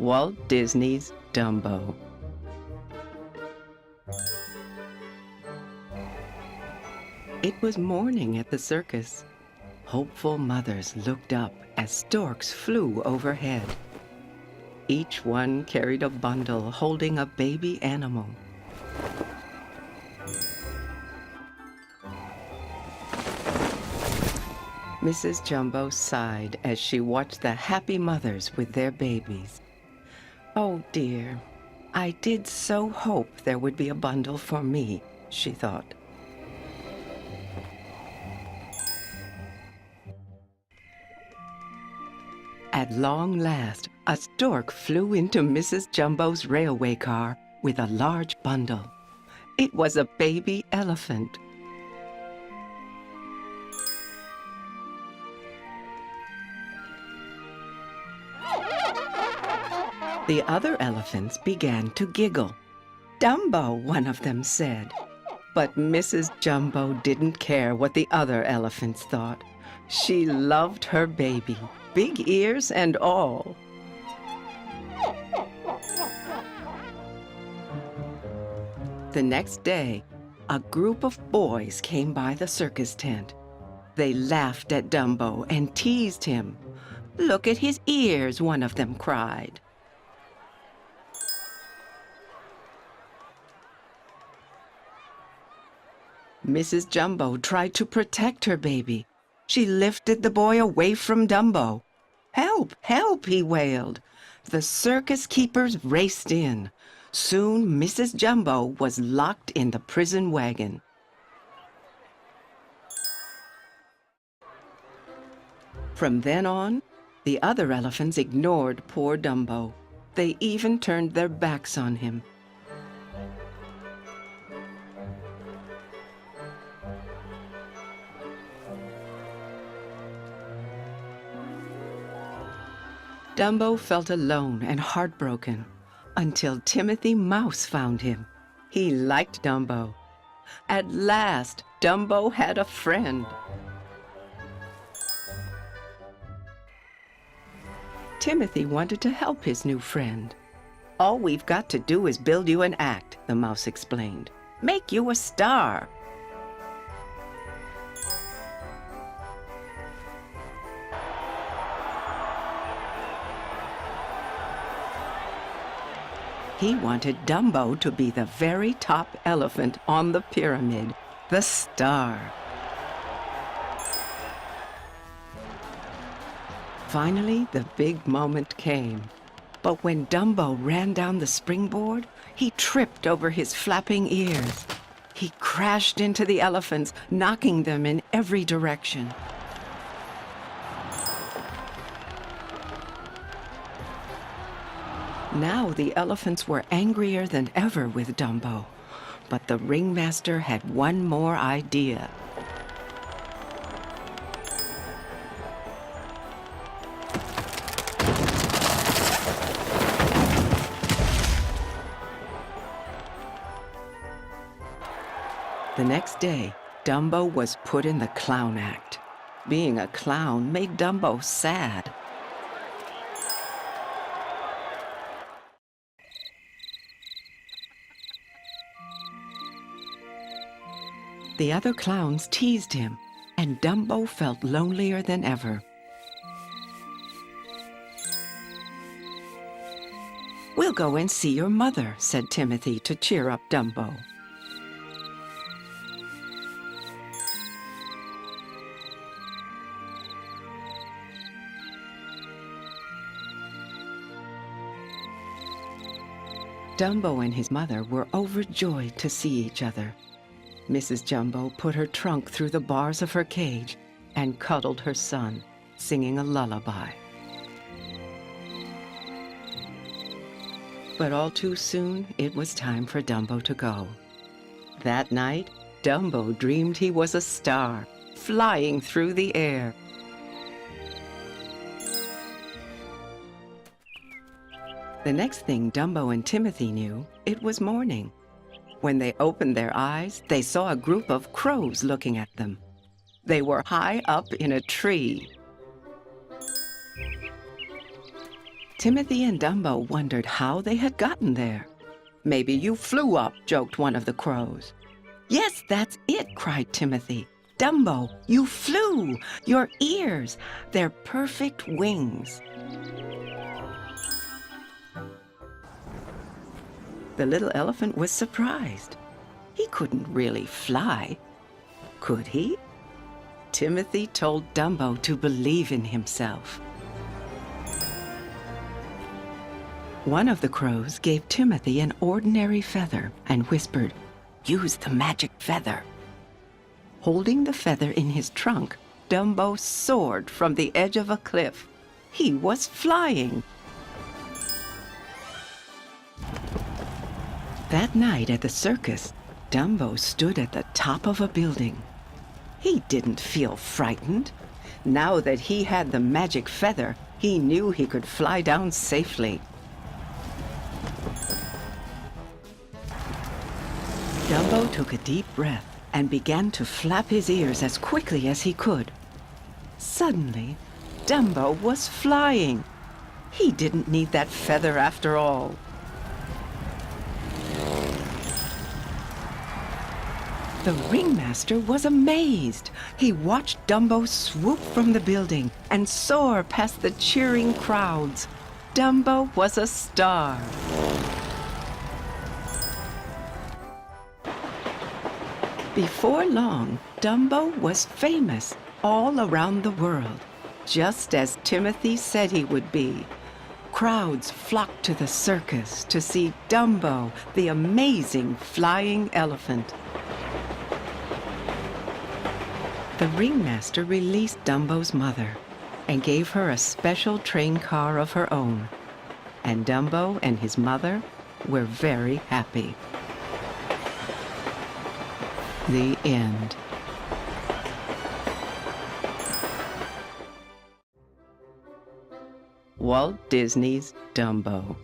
Walt Disney's Dumbo. It was morning at the circus. Hopeful mothers looked up as storks flew overhead. Each one carried a bundle holding a baby animal. Mrs. Jumbo sighed as she watched the happy mothers with their babies. "Oh dear, I did so hope there would be a bundle for me," she thought. At long last, a stork flew into Mrs. Jumbo's railway car with a large bundle. It was a baby elephant. The other elephants began to giggle. "Dumbo," one of them said. But Mrs. Jumbo didn't care what the other elephants thought. She loved her baby, big ears and all. The next day, a group of boys came by the circus tent. They laughed at Dumbo and teased him. "Look at his ears," one of them cried. Mrs. Jumbo tried to protect her baby. She lifted the boy away from Dumbo. "Help! Help!" he wailed. The circus keepers raced in. Soon Mrs. Jumbo was locked in the prison wagon. From then on, the other elephants ignored poor Dumbo. They even turned their backs on him. Dumbo felt alone and heartbroken until Timothy Mouse found him. He liked Dumbo. At last, Dumbo had a friend. Timothy wanted to help his new friend. "All we've got to do is build you an act," the mouse explained. "Make you a star." He wanted Dumbo to be the very top elephant on the pyramid, the star. Finally, the big moment came. But when Dumbo ran down the springboard, he tripped over his flapping ears. He crashed into the elephants, knocking them in every direction. Now the elephants were angrier than ever with Dumbo. But the ringmaster had one more idea. The next day, Dumbo was put in the clown act. Being a clown made Dumbo sad. The other clowns teased him, and Dumbo felt lonelier than ever. "We'll go and see your mother," said Timothy to cheer up Dumbo. Dumbo and his mother were overjoyed to see each other. Mrs. Jumbo put her trunk through the bars of her cage and cuddled her son, singing a lullaby. But all too soon, it was time for Dumbo to go. That night, Dumbo dreamed he was a star, flying through the air. The next thing Dumbo and Timothy knew, it was morning. When they opened their eyes, they saw a group of crows looking at them. They were high up in a tree. Timothy and Dumbo wondered how they had gotten there. "Maybe you flew up," joked one of the crows. "Yes, that's it," cried Timothy. "Dumbo, you flew! Your ears, they're perfect wings." The little elephant was surprised. He couldn't really fly, could he? Timothy told Dumbo to believe in himself. One of the crows gave Timothy an ordinary feather and whispered, "Use the magic feather." Holding the feather in his trunk, Dumbo soared from the edge of a cliff. He was flying. That night at the circus, Dumbo stood at the top of a building. He didn't feel frightened. Now that he had the magic feather, he knew he could fly down safely. Dumbo took a deep breath and began to flap his ears as quickly as he could. Suddenly, Dumbo was flying. He didn't need that feather after all. The ringmaster was amazed. He watched Dumbo swoop from the building and soar past the cheering crowds. Dumbo was a star. Before long, Dumbo was famous all around the world, just as Timothy said he would be. Crowds flocked to the circus to see Dumbo, the amazing flying elephant. The ringmaster released Dumbo's mother and gave her a special train car of her own. And Dumbo and his mother were very happy. The end. Walt Disney's Dumbo.